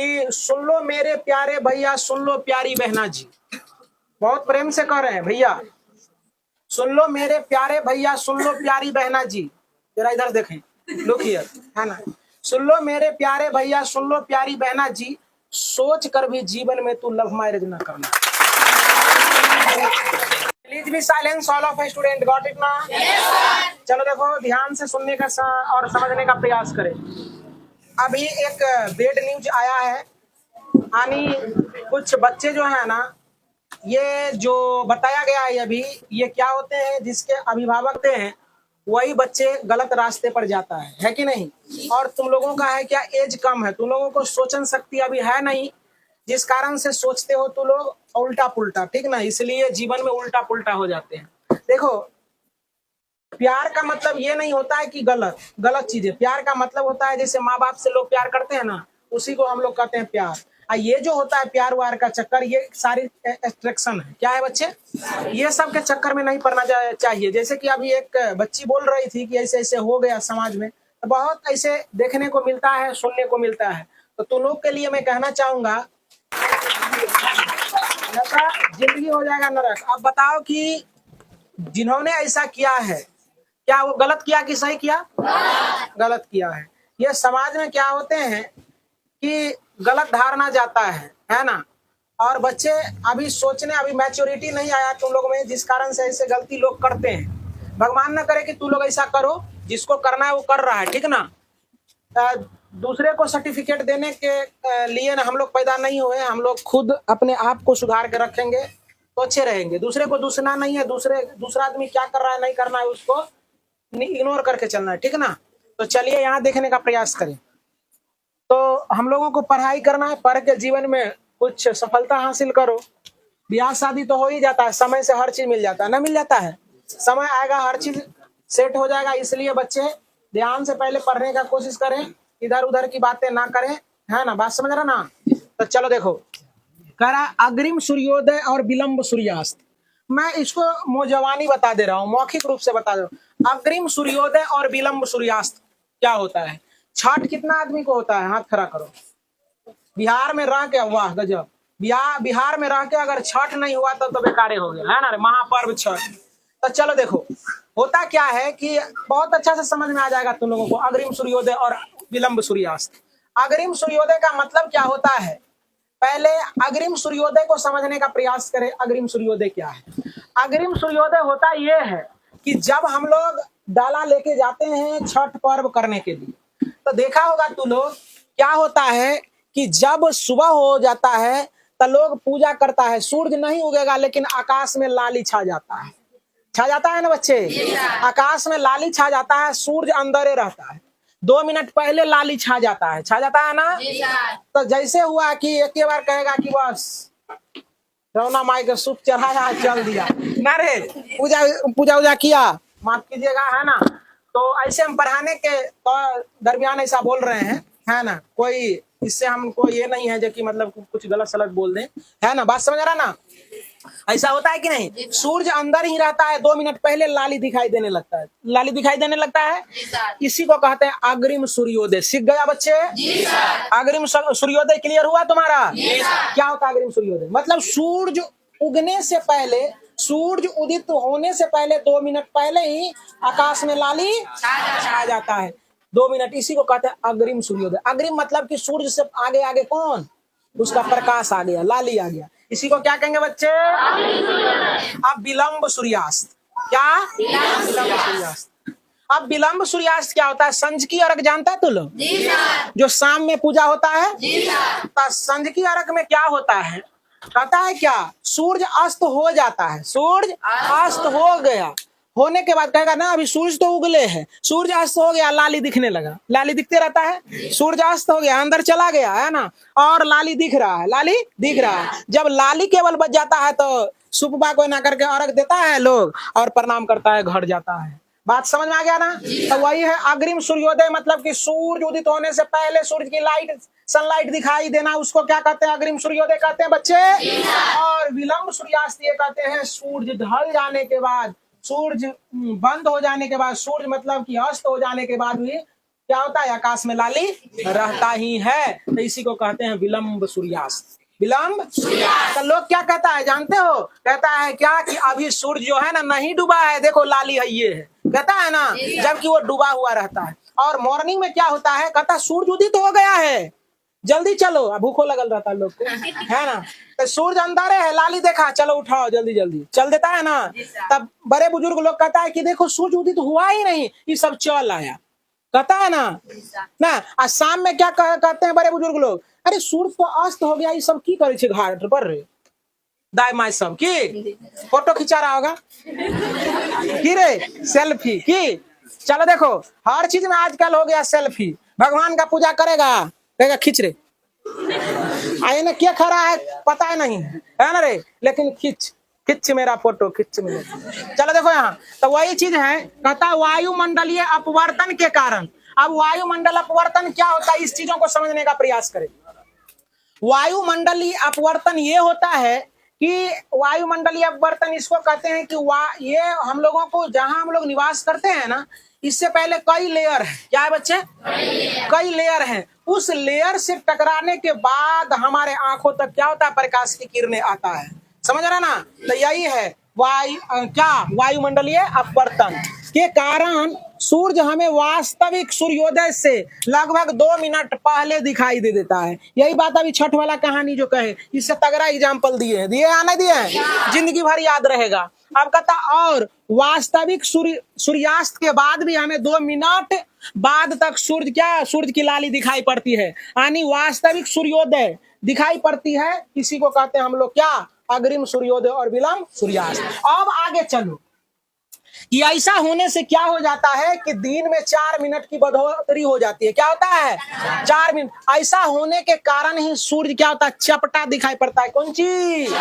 कि सुन लो मेरे प्यारे भैया, सुन लो प्यारी बहना जी। बहुत प्रेम से कह रहे हैं भैया, सुन लो मेरे प्यारे भैया, सुन लो प्यारी बहना जी। जरा इधर देखें, लुक हियर, है ना। सुन लो मेरे प्यारे भैया, सुन लो प्यारी बहना जी, सोच कर भी जीवन में तू लव मैरिज ना करना। Please be silence all of student, got it ना? चलो देखो, ध्यान से सुनने का और समझने का प्रयास करें। अभी एक बेड न्यूज आया है, यानी कुछ बच्चे जो है ना, ये जो बताया गया है अभी, ये क्या होते हैं, जिसके अभिभावक होते हैं वही बच्चे गलत रास्ते पर जाता है कि नहीं। और तुम लोगों का है क्या, एज कम है, तुम लोगों को सोचन शक्ति अभी है नहीं, जिस कारण से सोचते हो तुम लोग उल्टा पुल्टा, ठीक ना, इसलिए जीवन में उल्टा पुल्टा हो जाते हैं। देखो, प्यार का मतलब ये नहीं होता है कि गलत चीजें, प्यार का मतलब होता है जैसे माँ बाप से लोग प्यार करते हैं ना, उसी को हम लोग कहते हैं प्यार। ये जो होता है प्यार वार का चक्कर, ये सारी एस्ट्रैक्शन है। क्या है बच्चे, ये सब के चक्कर में नहीं पड़ना चाहिए। जैसे कि अभी एक बच्ची बोल रही थी कि ऐसे ऐसे हो गया समाज में, तो बहुत ऐसे देखने को मिलता है, सुनने को मिलता है। तो तुम लोग के लिए मैं कहना चाहूंगा, जिंदगी हो जाएगा नरक। अब बताओ कि जिन्होंने ऐसा किया है, क्या वो गलत किया कि सही किया? गलत किया है। ये समाज में क्या होते हैं कि गलत धारणा जाता है ना। और बच्चे अभी सोचने, अभी मैच्योरिटी नहीं आया तुम लोग में, जिस कारण से ऐसे गलती लोग करते हैं। भगवान न करे कि तू लोग ऐसा करो, जिसको करना है वो कर रहा है, ठीक ना। दूसरे को सर्टिफिकेट देने के लिए हम लोग पैदा नहीं हुए, हम लोग खुद अपने आप को सुधार के रखेंगे तो अच्छे रहेंगे। दूसरे को दूसना नहीं है, दूसरा आदमी क्या कर रहा है नहीं करना है उसको इग्नोर करके चलना है, ठीक ना। तो चलिए यहाँ देखने का प्रयास करें। तो हम लोगों को पढ़ाई करना है, पढ़ के जीवन में कुछ सफलता हासिल करो। ब्याह शादी तो हो ही जाता है, समय से हर चीज मिल जाता है ना, मिल जाता है, समय आएगा हर चीज सेट हो जाएगा। इसलिए बच्चे ध्यान से पहले पढ़ने का कोशिश करें, इधर उधर की बातें ना करें, है ना, बात समझ रहा ना। तो चलो देखो, कह रहा अग्रिम सूर्योदय और विलंब सूर्यास्त। मैं इसको मौजवानी बता दे रहा हूँ, मौखिक रूप से बता दे रहा हूँ। अग्रिम सूर्योदय और विलंब सूर्यास्त क्या होता है। छठ कितना आदमी को होता है, हाथ खड़ा करो। बिहार में रह के, वाह गजब, बिहार में रह के अगर छठ नहीं हुआ तो बेकारे हो गया, है ना, महापर्व छठ। तो चलो देखो, होता क्या है कि बहुत अच्छा से समझ में आ जाएगा तुम लोगों को, अग्रिम सूर्योदय और विलंब सूर्यास्त। अग्रिम सूर्योदय का मतलब क्या होता है, पहले अग्रिम सूर्योदय को समझने का प्रयास करें। अग्रिम सूर्योदय क्या है? अग्रिम सूर्योदय होता यह है कि जब हम लोग डाला लेके जाते हैं छठ पर्व करने के लिए, तो देखा होगा तू लोग, क्या होता है कि जब सुबह हो जाता है तो लोग पूजा करता है। सूरज नहीं उगेगा लेकिन आकाश में लाली छा जाता है, छा जाता है ना बच्चे, आकाश में लाली छा जाता है, सूरज अंदर रहता है। 2 मिनट पहले लाली छा जाता है ना। तो जैसे हुआ कि एक ही बार कहेगा कि बस रौना माई के सूप चढ़ाया चल दिया ना रे, पूजा उजा किया, माफ कीजिएगा, है ना। तो ऐसे हम पढ़ाने के तो दरमियान ऐसा बोल रहे हैं, है ना, कोई इससे हमको ये नहीं है जो कि मतलब कुछ गलत सलत बोल दें, है ना, बात समझ रहा ना। ऐसा होता है कि नहीं, सूरज अंदर ही रहता है, 2 मिनट पहले लाली दिखाई देने लगता है, लाली दिखाई देने लगता है। इसी को कहते हैं अग्रिम सूर्योदय। सीख गया बच्चे? अग्रिम सूर्योदय क्लियर हुआ तुम्हारा? क्या होता है अग्रिम सूर्योदय? मतलब सूरज उगने से पहले, सूरज उदित होने से पहले 2 मिनट पहले ही आकाश में लाली छा जाता है, 2 मिनट, इसी को कहते हैं अग्रिम सूर्योदय। अग्रिम मतलब कि सूरज से आगे आगे कौन, उसका प्रकाश आ गया, लाली आ गया, इसी को क्या कहेंगे बच्चे? अब विलंब सूर्यास्त। क्या? विलंब सूर्यास्त। अब विलंब सूर्यास्त क्या होता है? संझ की अर्घ जानता है तू लोग, जो शाम में पूजा होता है, तो संझ की अर्घ में क्या होता है, कहता है क्या, सूरज अस्त हो जाता है, सूरज अस्त हो गया, होने के बाद कहेगा ना अभी सूरज तो उगले हैं, सूरज अस्त हो गया, लाली दिखने लगा, लाली दिखते रहता है, सूरज अस्त हो गया, अंदर चला गया, है ना, और लाली दिख रहा है, लाली दिख रहा है। जब लाली केवल बच जाता है तो सुपबा को ना करके अर्घ देता है लोग और प्रणाम करता है, घर जाता है। बात समझ में आ गया ना। तो वही है अग्रिम सूर्योदय, मतलब कि सूरज उदित होने से पहले सूरज की लाइट, सनलाइट दिखाई देना, उसको क्या कहते हैं? अग्रिम सूर्योदय कहते हैं बच्चे। और विलंब सूर्यास्त ये कहते हैं सूरज ढल जाने के बाद, सूरज बंद हो जाने के बाद, सूरज मतलब कि अस्त हो जाने के बाद भी क्या होता है, आकाश में लाली रहता ही है। तो इसी को कहते हैं विलंब सूर्यास्त। विलंब सूर्यास्त। तो लोग क्या कहता है जानते हो, कहता है क्या कि अभी सूर्य जो है ना नहीं डूबा है, देखो लाली है ये है, कहता है ना, जबकि वो डूबा हुआ रहता है। और मॉर्निंग में क्या होता है, कहता सूर्य उदित हो गया है, जल्दी चलो, भूखो लगल रहता है लोग को, है ना। तो सूर्य अंदर है, लाली देखा, चलो उठाओ जल्दी जल्दी, चल देता है ना। तब बड़े बुजुर्ग लोग कहता है कि देखो सूर्य उदित हुआ ही नहीं, ये सब चल आया, कहता है ना। ना आज शाम में क्या कहते हैं बड़े बुजुर्ग लोग, अरे सूर्य तो अस्त हो गया, ये सब की करे छे घाट पर रे, दाई माई सब की फोटो खिंचा रहा होगा की रे, सेल्फी की। चलो देखो हर चीज में आजकल हो गया सेल्फी। भगवान का पूजा करेगा, कहेगा खींच रे, आए ना क्या खड़ा है पता है नहीं, है ना रे, लेकिन खींच खींच मेरा फोटो, खींच मेरा। चलो देखो यहाँ, तो वही चीज है, कहता वायुमंडलीय अपवर्तन के कारण। अब वायुमंडल अपवर्तन क्या होता है, इस चीजों को समझने का प्रयास करें। वायुमंडलीय अपवर्तन ये होता है कि वायुमंडलीय अपवर्तन इसको कहते हैं कि ये हम लोगों को, जहां हम लोग निवास करते हैं ना, इससे पहले कई लेयर है। क्या है बच्चे, कई लेयर है। उस लेयर से टकराने के बाद हमारे आंखों तक क्या होता है, प्रकाश की किरणें आता है, समझ रहा ना। तो यही है वायुमंडलीय अपवर्तन के कारण सूर्य हमें वास्तविक सूर्योदय से लगभग 2 मिनट पहले दिखाई दे देता है। यही बात अभी छठ वाला कहानी जो कहे, इससे तगड़ा एग्जाम्पल दिए आने दिए, जिंदगी भर याद रहेगा। अब कहता और वास्तविक सूर्यास्त के बाद भी हमें 2 मिनट बाद तक सूर्य की लाली दिखाई पड़ती है, यानी वास्तविक सूर्योदय दिखाई पड़ती है। इसी को कहते हैं हम लोग क्या, अग्रिम सूर्योदय और विलंब सूर्यास्त। अब आगे चलो, कि ऐसा होने से क्या हो जाता है कि दिन में 4 मिनट की बढ़ोतरी हो जाती है। क्या होता है, 4 मिनट। ऐसा होने के कारण ही सूर्य क्या होता है, चपटा दिखाई पड़ता है। कौन चीज,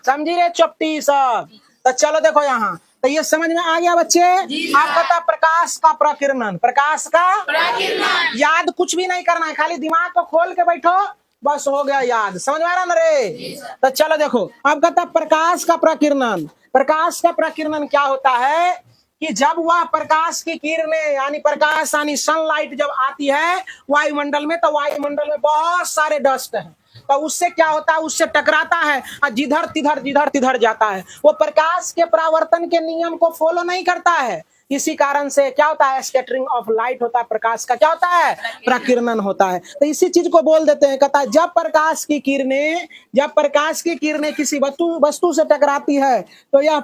समझी रे, चपटी सब। तो चलो देखो यहाँ, तो ये समझ में आ गया बच्चे। आप कहता प्रकाश का प्रकीर्णन, प्रकाश का प्रकीर्णन, याद कुछ भी नहीं करना है, खाली दिमाग को खोल के बैठो, बस हो गया याद, समझ में आ रहा ना रे। तो चलो देखो, अब कहता प्रकाश का प्रकीर्णन। प्रकाश का प्रकीर्णन क्या होता है कि जब वह प्रकाश की किरणें यानी प्रकाश यानी सनलाइट जब आती है वायुमंडल में, तो वायुमंडल में बहुत सारे डस्ट है, तो उससे क्या होता है, उससे टकराता है और जिधर तिधर जाता है। वो प्रकाश के परावर्तन के नियम को फॉलो नहीं करता है। इसी कारण से क्या होता है, स्कैटरिंग ऑफ लाइट होता है, प्रकाश का क्या होता है, प्रकीर्णन होता है। तो इसी चीज को बोल देते हैं, कहता है जब प्रकाश की किरणें किसी वस्तु से टकराती है, तो यह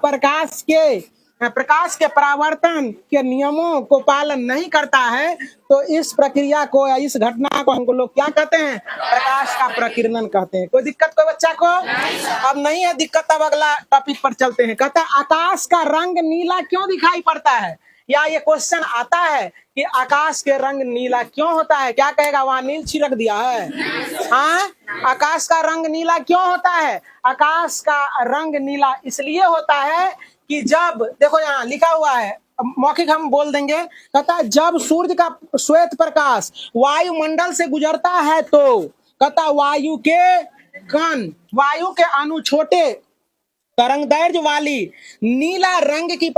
प्रकाश के परावर्तन के नियमों को पालन नहीं करता है। तो इस प्रक्रिया को या इस घटना को हमको लोग क्या कहते हैं, प्रकाश का प्रकीर्णन कहते हैं। कोई दिक्कत कोई बच्चा को? अब नहीं है दिक्कत, अब अगला टॉपिक पर चलते हैं। कहता है आकाश का रंग नीला क्यों दिखाई पड़ता है, या ये क्वेश्चन आता है कि आकाश के रंग नीला क्यों होता है। क्या कहेगा, वहां नील छिड़क दिया है? हाँ, आकाश का रंग नीला क्यों होता है? आकाश का रंग नीला इसलिए होता है कि जब देखो यहाँ लिखा हुआ है, मौखिक हम बोल देंगे। कहता है जब सूर्य का श्वेत प्रकाश वायुमंडल से गुजरता है, तो कहता वायु के अणु छोटे तरंगदैर्घ्य वाली नीला रंग की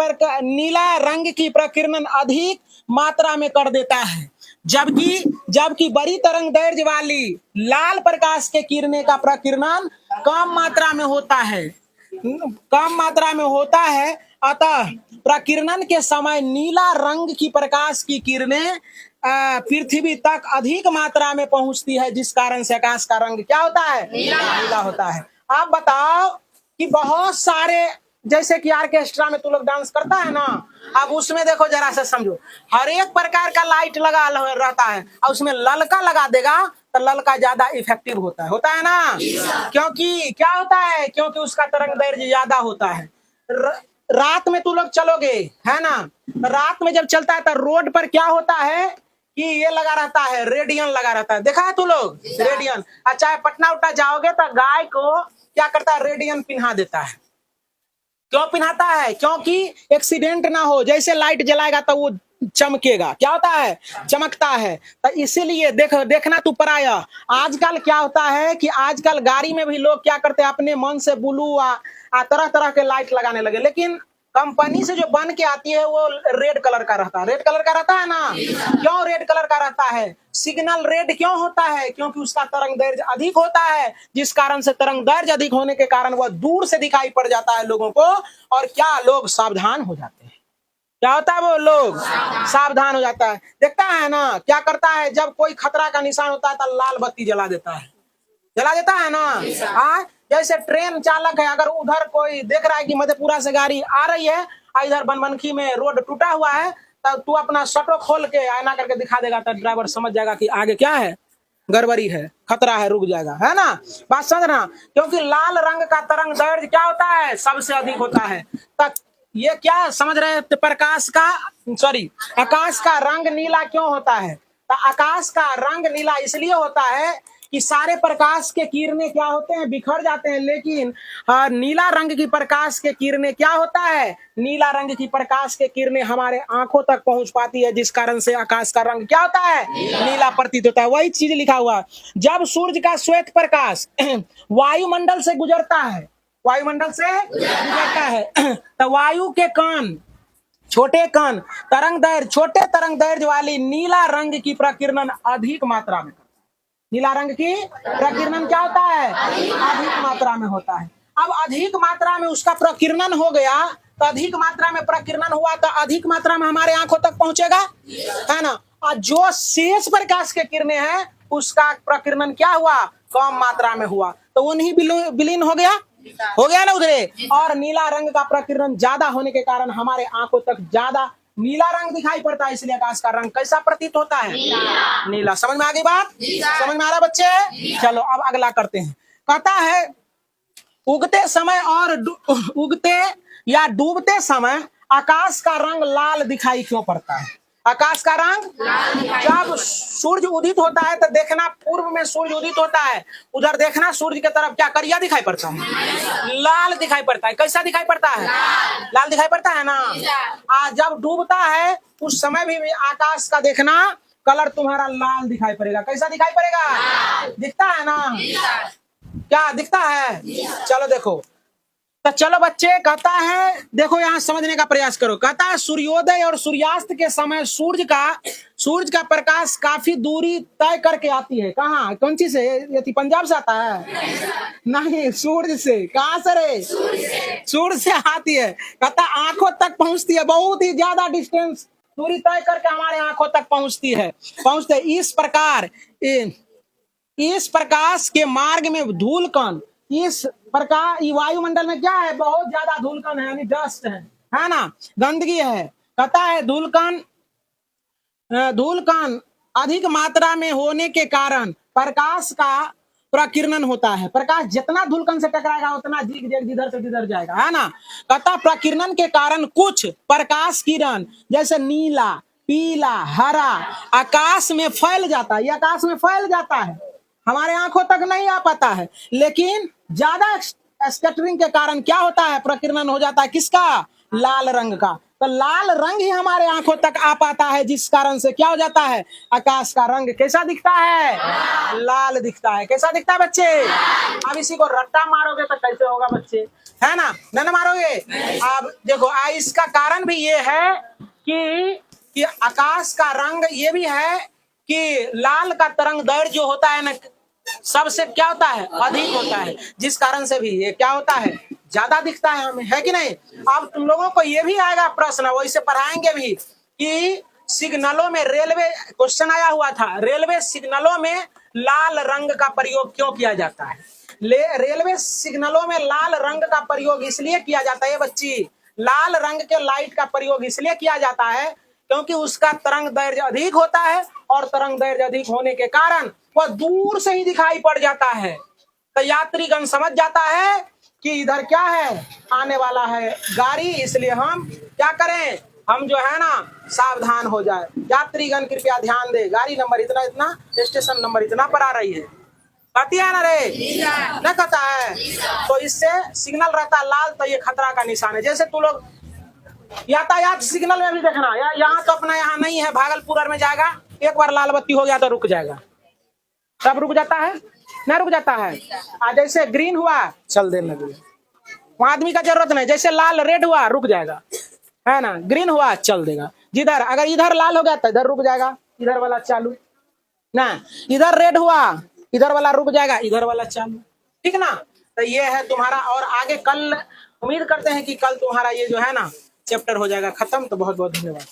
प्रकीर्णन अधिक मात्रा में कर देता है, जबकि बड़ी तरंगदैर्घ्य वाली लाल प्रकाश के किरणें का प्रकीर्णन कम मात्रा में होता है। अतः प्रकीर्णन के समय नीला रंग की प्रकाश की किरणें पृथ्वी तक अधिक मात्रा में पहुंचती है, जिस कारण से आकाश का रंग क्या होता है, नीला होता है। आप बताओ कि बहुत सारे, जैसे कि ऑर्केस्ट्रा में तू लोग डांस करता है ना, अब उसमें देखो जरा से समझो, हर एक प्रकार का लाइट लगा रहता है, और उसमें ललका लगा देगा तो ललका ज्यादा इफेक्टिव होता है ना। क्योंकि क्या होता है, क्योंकि उसका तरंगदैर्घ्य ज्यादा होता है। रात में तू लोग चलोगे, है ना, रात में जब चलता है तो रोड पर क्या होता है कि ये लगा रहता है, रेडियन लगा रहता है, देखा है तू लोग रेडियन। अच्छा, पटना उट्टा जाओगे तो गाय को क्या करता है, रेडियन पिन्हा देता है। क्यों पिन्हाता है? क्योंकि एक्सीडेंट ना हो, जैसे लाइट जलाएगा तो वो चमकेगा, क्या होता है, चमकता है। तो इसीलिए देखना तू पराया। आजकल क्या होता है कि आजकल गाड़ी में भी लोग क्या करते हैं, अपने मन से ब्लू तरह तरह के लाइट लगाने लगे, लेकिन कंपनी से जो बन के आती है वो रेड कलर का रहता है, रेड कलर का रहता है ना। क्यों रेड कलर का रहता है? सिग्नल रेड क्यों होता है? क्योंकि उसका तरंग दैर्ध्य अधिक होता है, जिस कारण से तरंग दैर्ध्य अधिक होने के कारण वह दूर से दिखाई पड़ जाता है लोगों को, और क्या लोग सावधान हो जाते हैं। क्या होता है? वो लोग सावधान हो जाता है। देखता है ना क्या करता है, जब कोई खतरा का निशान होता है तो लाल बत्ती जला देता है, जला देता है ना। हाँ, जैसे ट्रेन चालक है, अगर उधर कोई देख रहा है कि मधेपुरा से गाड़ी आ रही है और इधर बनमनखी में रोड टूटा हुआ है, तब तू अपना शटर खोल के आईना करके दिखा देगा, तो ड्राइवर समझ जाएगा कि आगे क्या है, गड़बड़ी है, खतरा है, रुक जाएगा, है ना। बात समझना। क्योंकि लाल रंग का तरंग दैर्ध्य क्या होता है? सबसे अधिक होता है। तक ये क्या समझ रहे हैं? प्रकाश का आकाश का रंग नीला क्यों होता है? तो आकाश का रंग नीला इसलिए होता है कि सारे प्रकाश के किरणें क्या होते हैं? बिखर जाते हैं। लेकिन नीला रंग की प्रकाश के किरणें क्या होता है? नीला रंग की प्रकाश के किरणें हमारे आंखों तक पहुंच पाती है, जिस कारण से आकाश का रंग क्या होता है? नीला प्रतीत होता है। वही चीज लिखा हुआ, जब सूर्य का श्वेत प्रकाश वायुमंडल से गुजरता है, वायुमंडल से गुजरता है तो वायु के कण, छोटे कण, तरंग दैर्ध्य, छोटे तरंग दैर्ध्य वाली नीला रंग की प्रकीर्णन अधिक मात्रा में, नीला रंग की प्रकीर्णन क्या होता है? अधिक मात्रा में होता है। अब अधिक मात्रा में उसका प्रकीर्णन हो गया, तो अधिक मात्रा में प्रकीर्णन हुआ तो अधिक मात्रा में हमारे आंखों तक पहुंचेगा, है ना। और जो शेष प्रकाश के किरणें हैं उसका प्रकीर्णन क्या हुआ? कम मात्रा में हुआ, तो वो नहीं विलीन हो गया, हो गया ना उधरे। और नीला रंग का प्रकीर्णन ज्यादा होने के कारण हमारे आंखों तक ज्यादा नीला रंग दिखाई पड़ता है, इसलिए आकाश का रंग कैसा प्रतीत होता है? नीला। समझ में आ गई बात? समझ में आ रहा बच्चे? चलो अब अगला करते हैं। कहता है उगते समय और उगते या डूबते समय आकाश का रंग लाल दिखाई क्यों पड़ता है? आकाश का रंग, जब सूर्य उदित होता है तो देखना, पूर्व में सूर्य उदित होता है, उधर देखना सूर्य की तरफ क्या करिया दिखाई पड़ता है? लाल दिखाई पड़ता है। कैसा दिखाई पड़ता है? लाल दिखाई पड़ता है ना। आज जब डूबता है उस समय भी आकाश का देखना कलर तुम्हारा लाल दिखाई पड़ेगा। कैसा दिखाई पड़ेगा? दिखता है ना? क्या दिखता है? चलो देखो, तो चलो बच्चे, कहता है देखो यहाँ समझने का प्रयास करो। कहता है सूर्योदय और सूर्यास्त के समय सूर्य का प्रकाश काफी दूरी तय करके आती है। कहाँ, कौन चीज से? ये पंजाब से आता है? नहीं, सूर्य से। कहाँ से रे? सूर्य से आती है। कहता आंखों तक पहुंचती है, बहुत ही ज्यादा डिस्टेंस, दूरी तय करके हमारे आंखों तक पहुंचते। इस प्रकाश के मार्ग में धूल कण, इस प्रकार वायुमंडल में क्या है? बहुत ज्यादा धूल कण है, यानी डस्ट है ना, गंदगी है। कहता है धूल कण अधिक मात्रा में होने के कारण प्रकाश का प्रकीर्णन होता है। प्रकाश जितना धूल कण से टकराएगा उतना जिधर से जिधर जाएगा, है ना। कहता प्रकीर्णन के कारण कुछ प्रकाश किरण जैसे नीला, पीला, हरा आकाश में फैल जाता है। ये आकाश में फैल जाता है, हमारे आंखों तक नहीं आ पाता है, लेकिन ज्यादा स्कैटरिंग के कारण क्या होता है? प्रकीर्णन हो जाता है। किसका? लाल रंग का। तो लाल रंग ही हमारे आंखों तक आ पाता है, जिस कारण से क्या हो जाता है? आकाश का रंग कैसा दिखता है? लाल दिखता है। कैसा दिखता है बच्चे? अब इसी को रट्टा मारोगे तो कैसे होगा बच्चे, है ना? न मारोगे। अब देखो, इसका कारण भी ये है कि आकाश का रंग ये भी है कि लाल का तरंग दैर्ध्य जो होता है ना, सबसे क्या होता है? अधिक होता है, जिस कारण से भी ये क्या होता है? ज्यादा दिखता है हमें, है कि नहीं। अब तुम लोगों को ये भी आएगा प्रश्न, वैसे पढ़ाएंगे भी, कि सिग्नलों में रेलवे क्वेश्चन आया हुआ था, रेलवे सिग्नलों में लाल रंग का प्रयोग क्यों किया जाता है? रेलवे सिग्नलों में लाल रंग का प्रयोग इसलिए किया जाता है बच्ची, लाल रंग के लाइट का प्रयोग इसलिए किया जाता है क्योंकि उसका तरंग दैर्ध्य अधिक होता है, और तरंग दैर्ध्य अधिक होने के कारण वह दूर से ही दिखाई पड़ जाता है। तो यात्रीगण समझ जाता है कि इधर क्या है, आने वाला है गाड़ी, इसलिए हम क्या करें, हम जो है ना सावधान हो जाए। यात्रीगण कृपया ध्यान दे, गाड़ी नंबर इतना इतना, स्टेशन नंबर इतना पर आ रही है। कहती है ना रे? न कहता है। तो इससे सिग्नल रहता लाल, तो ये खतरा का निशान है। जैसे तू लोग यातायात सिग्नल में भी देखना, यहाँ तो अपना यहाँ नहीं है, भागलपुर में जाएगा, एक बार लाल बत्ती हो गया तो रुक जाएगा, तब रुक जाता है, नहीं रुक जाता है। आज जैसे ग्रीन हुआ चल देने लगे, वहां आदमी का जरूरत नहीं। जैसे लाल रेड हुआ रुक जाएगा, है ना, ग्रीन हुआ चल देगा। जिधर अगर इधर लाल हो गया तो इधर रुक जाएगा, इधर वाला चालू ना। इधर रेड हुआ इधर वाला रुक जाएगा, इधर वाला चालू, ठीक ना। तो ये है तुम्हारा। और आगे कल उम्मीद करते हैं कि कल तुम्हारा ये जो है ना चैप्टर हो जाएगा खत्म। तो बहुत बहुत धन्यवाद।